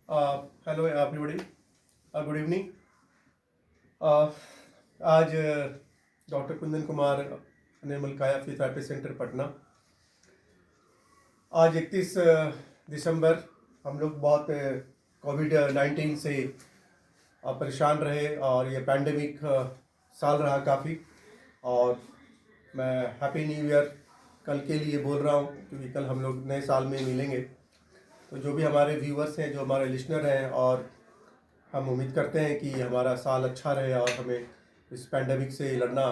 Hello everybody, good evening. आज doctor Kundan Kumar, निर्मल काया physiotherapy centre Patna. आज 31 दिसंबर। हम लोग बहुत कोविड-19 से परेशान रहे और ये पैंडेमिक साल रहा काफ़ी। और मैं हैप्पी न्यू ईयर कल के लिए बोल रहा हूँ, क्योंकि कल हम लोग नए साल में मिलेंगे। तो जो भी हमारे व्यूअर्स हैं, जो हमारे लिसनर हैं, और हम उम्मीद करते हैं कि हमारा साल अच्छा रहे और हमें इस पैंडेमिक से लड़ना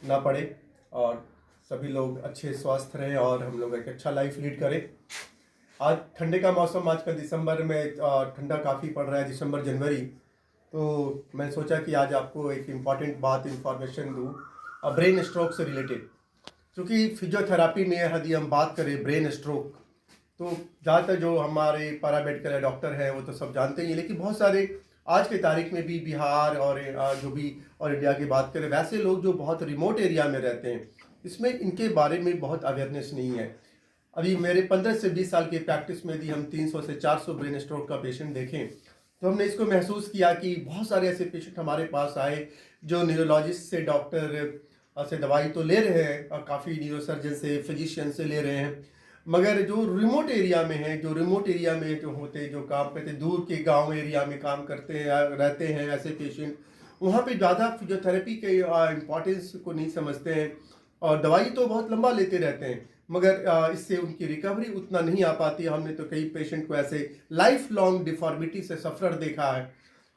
ना पड़े और सभी लोग अच्छे स्वस्थ रहें और हम लोग एक अच्छा लाइफ लीड करें। आज ठंडे का मौसम, आजकल दिसंबर में ठंडा काफ़ी पड़ रहा है, दिसंबर जनवरी। तो मैं सोचा कि आज आपको एक इम्पॉर्टेंट बात इन्फॉर्मेशन दूँ ब्रेन स्ट्रोक से रिलेटेड। क्योंकि फिजियोथेरापी में यदि हम बात करें ब्रेन स्ट्रोक, तो ज़्यादातर जो हमारे पैरामेडिकल डॉक्टर हैं वो तो सब जानते ही हैं, लेकिन बहुत सारे आज के तारीख में भी बिहार और जो भी और इंडिया की बात करें, वैसे लोग जो बहुत रिमोट एरिया में रहते हैं, इसमें इनके बारे में बहुत अवेयरनेस नहीं है। अभी मेरे 15 से 20 साल की प्रैक्टिस में यदि हम 300 से 400 ब्रेन स्ट्रोक का पेशेंट देखें, तो हमने इसको महसूस किया कि बहुत सारे ऐसे पेशेंट हमारे पास आए जो न्यूरोलॉजिस्ट से, डॉक्टर से दवाई तो ले रहे हैं, काफ़ी न्यूरोसर्जन से, फिजिशियन से ले रहे हैं, मगर जो रिमोट एरिया में है, जो रिमोट एरिया में जो होते हैं, जो काम करते हैं, दूर के गांव एरिया में काम करते हैं या रहते हैं ऐसे पेशेंट, वहाँ पे ज़्यादा फिजियोथेरेपी के इम्पॉर्टेंस को नहीं समझते हैं और दवाई तो बहुत लंबा लेते रहते हैं, मगर इससे उनकी रिकवरी उतना नहीं आ पाती। हमने तो कई पेशेंट को ऐसे लाइफ लॉन्ग डिफॉर्मिटी से सफ़र देखा है।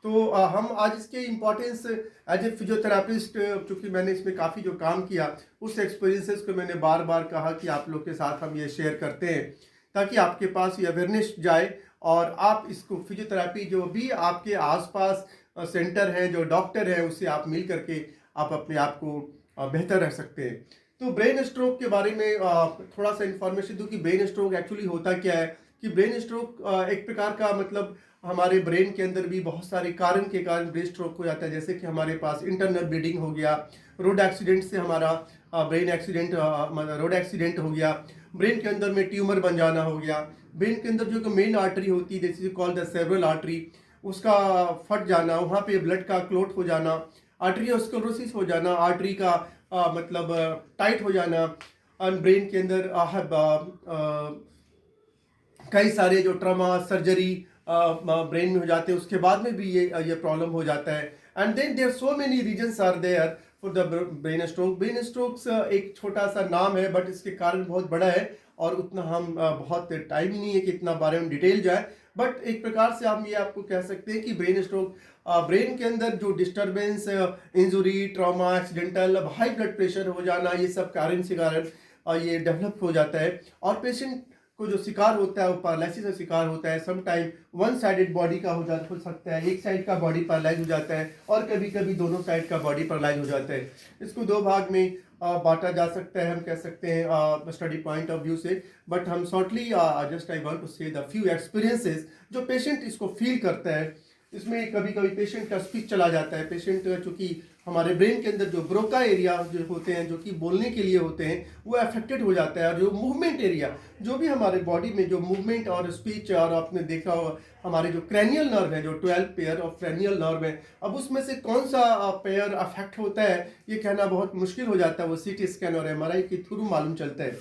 तो हम आज इसके इम्पोर्टेंस एज ए फिजियोथेरापिस्ट, चूँकि मैंने इसमें काफ़ी जो काम किया, उस एक्सपीरियंसेस को मैंने बार बार कहा कि आप लोग के साथ हम ये शेयर करते हैं, ताकि आपके पास ये अवेयरनेस जाए और आप इसको फिजियोथेरापी जो भी आपके आसपास सेंटर हैं, जो डॉक्टर हैं, उससे आप मिल करके आप अपने आप को बेहतर रख सकते हैं। तो ब्रेन स्ट्रोक के बारे में थोड़ा सा इन्फॉर्मेशन दूँ कि ब्रेन स्ट्रोक एक्चुअली होता क्या है। कि ब्रेन स्ट्रोक एक प्रकार का, मतलब हमारे ब्रेन के अंदर भी बहुत सारे कारण के कारण ब्रेन स्ट्रोक हो जाता है। जैसे कि हमारे पास इंटरनल ब्लीडिंग हो गया, रोड एक्सीडेंट से हमारा ब्रेन एक्सीडेंट, रोड एक्सीडेंट हो गया, ब्रेन के अंदर में ट्यूमर बन जाना हो गया, ब्रेन के अंदर जो मेन आर्टरी होती है, जैसे कॉल द सेरेब्रल आर्टरी, उसका फट जाना, वहाँ पे ब्लड का क्लोट हो जाना, आर्टरियोस्क्लेरोसिस हो जाना, आर्टरी का मतलब टाइट हो जाना, और ब्रेन के अंदर कई सारे जो ट्रमा सर्जरी ब्रेन में हो जाते हैं, उसके बाद में भी ये प्रॉब्लम हो जाता है। And then there so many reasons are there for the brain stroke. Brain strokes एक छोटा सा नाम है, बट इसके कारण बहुत बड़ा है और उतना हम बहुत टाइम ही नहीं है कि इतना बारे में डिटेल जाए। बट एक प्रकार से हम ये आपको कह सकते हैं कि ब्रेन स्ट्रोक ब्रेन के अंदर जो disturbance, injury, trauma, accidental, high blood pressure हो जाना, ये सब कारण से कारण ये डेवलप हो जाता है और पेशेंट को जो शिकार होता है वो पैरालिसिस का शिकार होता है। Some time one sided body का हो सकता है, एक साइड का बॉडी पैरालाइज हो जाता है और कभी कभी दोनों साइड का बॉडी पैरालाइज हो जाता है। इसको दो भाग में बांटा जा सकता है, हम कह सकते हैं स्टडी पॉइंट ऑफ व्यू से। बट हम shortly just I want to say the few experiences जो पेशेंट इसको फील करता है। इसमें कभी कभी पेशेंट का स्पीच चला जाता है। पेशेंट चूँकि हमारे ब्रेन के अंदर जो ब्रोका एरिया जो होते हैं, जो कि बोलने के लिए होते हैं, वो अफेक्टेड हो जाता है। और जो मूवमेंट एरिया, जो भी हमारे बॉडी में जो मूवमेंट और स्पीच, और आपने देखा हो हमारे जो क्रैनियल नर्व है, जो 12 पेयर ऑफ क्रैनियल नर्व है, अब उसमें से कौन सा पेयर अफेक्ट होता है ये कहना बहुत मुश्किल हो जाता है। वो सीटी स्कैन और एमआरआई के थ्रू मालूम चलता है।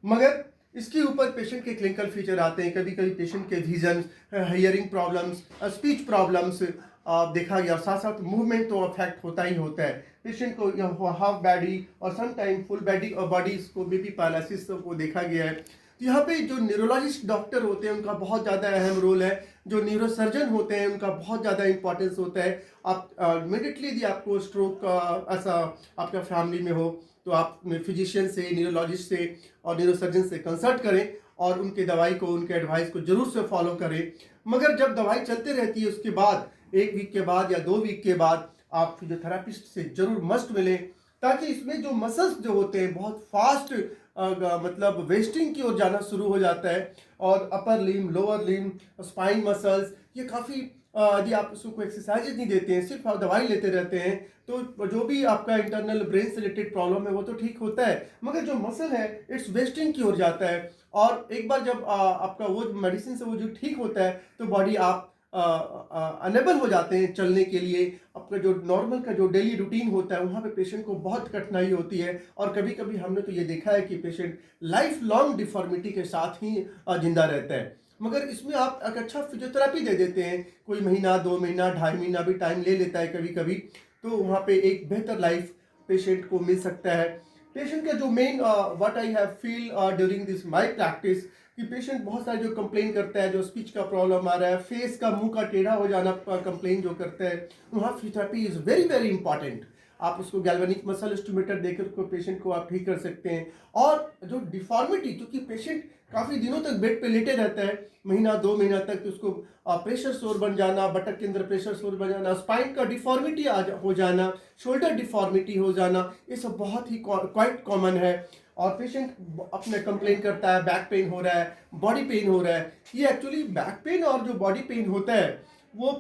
मगर इसके ऊपर पेशेंट के क्लिनिकल फीचर आते हैं। कभी कभी पेशेंट के vision, hearing problems, speech problems देखा गया, और साथ साथ मूवमेंट तो अफेक्ट होता ही होता है। पेशेंट को हाफ बॉडी और some time full body bodies को भी पैरालिसिस को देखा गया है। तो यहाँ पे जो न्यूरोलॉजिस्ट डॉक्टर होते हैं उनका बहुत ज़्यादा अहम रोल है। जो न्यूरोसर्जन होते हैं उनका बहुत ज़्यादा इंपॉर्टेंस होता है। आप इमीडिएटली यदि आपको स्ट्रोक ऐसा आपका फैमिली में हो, तो आप फिजिशियन से, न्यूरोलॉजिस्ट से और न्यूरोसर्जन से कंसल्ट करें और उनके दवाई को, उनके एडवाइस को जरूर से फॉलो करें। मगर जब दवाई चलते रहती है, उसके बाद 1 वीक के बाद या 2 वीक के बाद आप फिजियोथेरापिस्ट से जरूर मस्ट मिलें, ताकि इसमें जो मसल्स जो होते हैं बहुत फास्ट मतलब वेस्टिंग की ओर जाना शुरू हो जाता है। और अपर लिम, लोअर लिम, स्पाइन मसल्स ये काफ़ी यदि आप उसको एक्सरसाइजेज नहीं देते हैं, सिर्फ आप दवाई लेते रहते हैं, तो जो भी आपका इंटरनल ब्रेन से रिलेटेड प्रॉब्लम है वो तो ठीक होता है, मगर जो मसल है इट्स वेस्टिंग की ओर जाता है। और एक बार जब आपका वो मेडिसिन से वो जो ठीक होता है तो बॉडी आप अनेबल हो जाते हैं चलने के लिए। आपका जो नॉर्मल का जो डेली रूटीन होता है वहाँ पे पेशेंट को बहुत कठिनाई होती है, और कभी कभी हमने तो ये देखा है कि पेशेंट लाइफ लॉन्ग डिफॉर्मिटी के साथ ही जिंदा रहता है। मगर इसमें आप एक अच्छा फिजियोथेरेपी दे देते हैं, कोई महीना 2 महीना 2.5 महीना भी टाइम ले लेता है कभी कभी, तो वहाँ पे एक बेहतर लाइफ पेशेंट को मिल सकता है। पेशेंट का जो main what I have feel during this my practice कि पेशेंट बहुत सारे जो कंप्लेन करता है, जो स्पीच का प्रॉब्लम आ रहा है, फेस का मुंह का टेढ़ा हो जाना कंप्लेन जो करता है, वहाँ physiotherapy is very very important. आप उसको गैल्वेनिक मसल स्टिमुलेटर देकर को पेशेंट को आप ठीक कर सकते हैं। और जो डिफॉर्मिटी, क्योंकि पेशेंट काफ़ी दिनों तक बेड पे लेटे रहता है, महीना 2 महीना तक, तो उसको प्रेशर सोर बन जाना, बटक के अंदर प्रेशर सोर बन जाना, स्पाइन का डिफॉर्मिटी हो जाना, शोल्डर डिफॉर्मिटी हो जाना, ये सब बहुत ही क्वाइट कॉमन है। और पेशेंट अपने कंप्लेन करता है बैक पेन हो रहा है, बॉडी पेन हो रहा है। ये एक्चुअली बैक पेन और जो बॉडी पेन होता है वो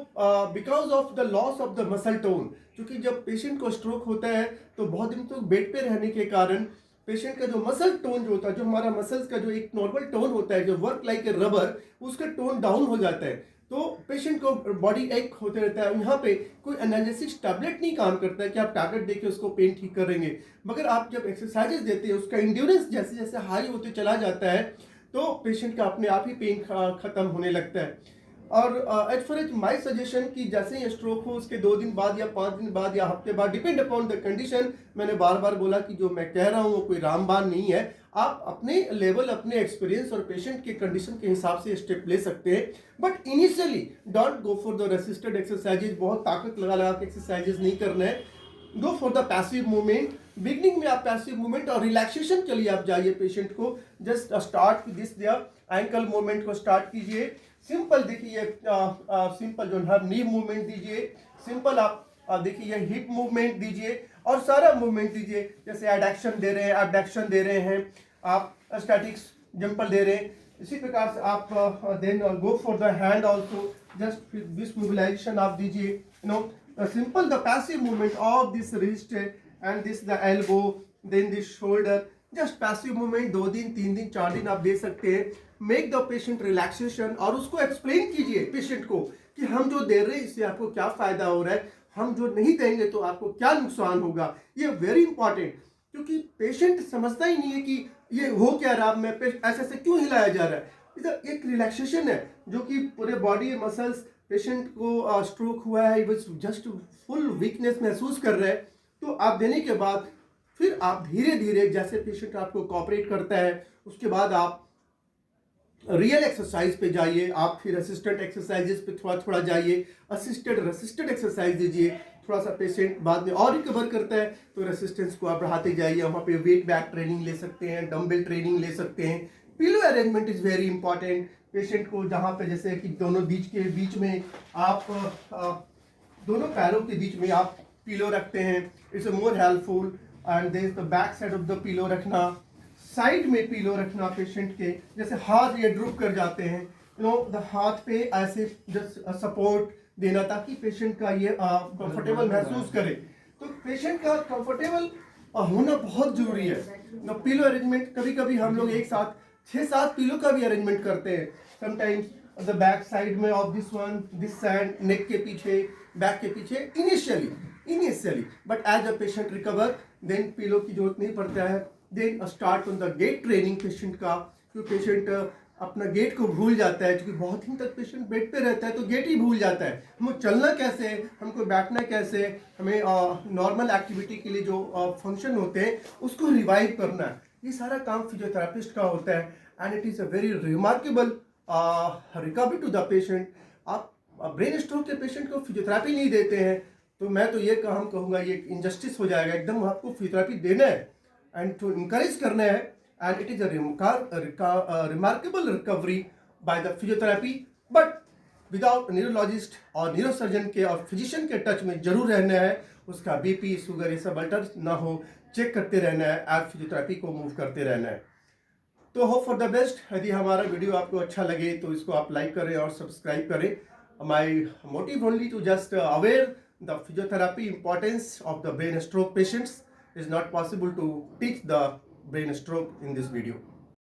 because of the loss of the muscle tone, क्योंकि जब पेशेंट को स्ट्रोक होता है तो बहुत दिन तक बेड पे रहने के कारण पेशेंट का जो मसल टोन जो होता है, जो हमारा मसल्स का जो एक नॉर्मल टोन होता है, जो वर्क लाइक ए रबर, उसका टोन डाउन हो जाता है, तो पेशेंट को बॉडी एक होते रहता है। यहाँ पे कोई एनालिसिस टैबलेट नहीं काम करता है कि आप टैबलेट देके उसको पेन ठीक करेंगे, मगर आप जब एक्सरसाइजेस देते हैं उसका इंड्योरेंस जैसे जैसे हाई होते चला जाता है तो पेशेंट का अपने आप ही पेन खत्म होने लगता है। और as for as my suggestion कि जैसे ही स्ट्रोक हो उसके 2 दिन बाद या 5 दिन बाद या हफ्ते बाद, डिपेंड अपॉन द कंडीशन, मैंने बार बार बोला कि जो मैं कह रहा हूँ वो कोई रामबाण नहीं है, आप अपने लेवल, अपने एक्सपीरियंस और पेशेंट के कंडीशन के हिसाब से स्टेप ले सकते हैं। But initially don't go for the resisted exercises, बहुत ताकत लगा लगा के एक्सरसाइजेज नहीं करना है, गो for the passive movement. Beginning में आप पैसिव मूवमेंट और रिलैक्सेशन के लिए आप जाइए पेशेंट को, just start this ankle movement को स्टार्ट कीजिए, सिंपल देखिए, सिंपल जो है नी मूवमेंट दीजिए, सिंपल आप देखिए हिप मूवमेंट दीजिए और सारा मूवमेंट दीजिए, जैसे एडक्शन दे रहे हैं, एबडक्शन दे रहे हैं, आप स्टैटिक्स जंपल दे रहे हैं, इसी प्रकार से आप then go for the hand also, just this mobilization आप दीजिए, you know simple the passive movement of this wrist and this the elbow, then this shoulder, just passive movement 2 दिन 3 दिन 4 दिन आप दे सकते हैं। मेक द पेशेंट रिलैक्सेशन और उसको एक्सप्लेन कीजिए पेशेंट को कि हम जो दे रहे हैं इससे आपको क्या फायदा हो रहा है, हम जो नहीं देंगे तो आपको क्या नुकसान होगा। ये वेरी इंपॉर्टेंट, क्योंकि पेशेंट समझता ही नहीं है कि ये हो क्या रहा है, मैं ऐसे ऐसे क्यों हिलाया जा रहा है। इधर एक रिलैक्सेशन है जो कि पूरे बॉडी मसल्स, पेशेंट को स्ट्रोक हुआ है, जस्ट फुल वीकनेस महसूस कर रहे हैं, तो आप देने के बाद फिर आप धीरे धीरे जैसे पेशेंट आपको कोऑपरेट करता है उसके बाद आप रियल एक्सरसाइज पे जाइए, आप फिर असिस्टेंट एक्सरसाइजेस पे थोड़ा थोड़ा जाइए, असिस्टेड रेसिस्टेड एक्सरसाइज दीजिए, थोड़ा सा पेशेंट बाद में और रिकवर करता है तो रेसिस्टेंस को आप बढ़ाते जाइए। वहाँ पे वेट बैक ट्रेनिंग ले सकते हैं, डंबल ट्रेनिंग ले सकते हैं। Pillow arrangement is very important, patient को जहाँ पे जैसे कि दोनों बीच में आप दोनों पैरों के बीच में आप पिलो रखते हैं, it's more helpful. And there the back side of the pillow रखना, साइड में पिलो रखना पेशेंट के, जैसे हाथ ये ड्रूप कर जाते हैं, यू नो द हाथ पे ऐसे जस्ट सपोर्ट देना ताकि पेशेंट का ये कंफर्टेबल महसूस करे। तो पेशेंट का कंफर्टेबल होना बहुत जरूरी है। पिलो अरेंजमेंट कभी कभी हम लोग एक साथ 6-7 पिलो का भी अरेंजमेंट करते हैं, समटाइम्स द बैक साइड में of this one, this side, neck के पीछे, बैक के पीछे, initially but as a patient recover then pillow की जरूरत नहीं पड़ता है। Then start on the gait training patient का, क्योंकि पेशेंट अपना गेट को भूल जाता है, क्योंकि बहुत दिन तक पेशेंट बेड पे रहता है तो गेट ही भूल जाता है। हमको चलना कैसे, हमको बैठना कैसे, हमें नॉर्मल एक्टिविटी के लिए जो फंक्शन होते हैं उसको रिवाइव करना है, ये सारा काम फिजियोथेरेपिस्ट का होता है। And it is a very remarkable recovery to the patient. आप ब्रेन स्ट्रोक के पेशेंट को फिजियोथेरेपी नहीं देते हैं तो मैं तो ये काम कहूँगा ये इनजस्टिस हो जाएगा, एकदम आपको फिजियोथेरेपी देना है एंड टू इनकरेज करना है। And it is a remarkable recovery by the physiotherapy, but without neurologist और न्यूरोसर्जन के और फिजिशियन के टच में जरूर रहना है, उसका बीपी शुगर ये सब अल्टर ना हो, चेक करते रहना है, एंड फिजियोथेरेपी को मूव करते रहना है। तो होप फॉर द बेस्ट। यदि हमारा वीडियो आपको अच्छा लगे तो इसको आप लाइक करें और सब्सक्राइब करें। My motive only to just aware the physiotherapy importance of the brain stroke patients. Is not possible to teach the brain stroke in this video.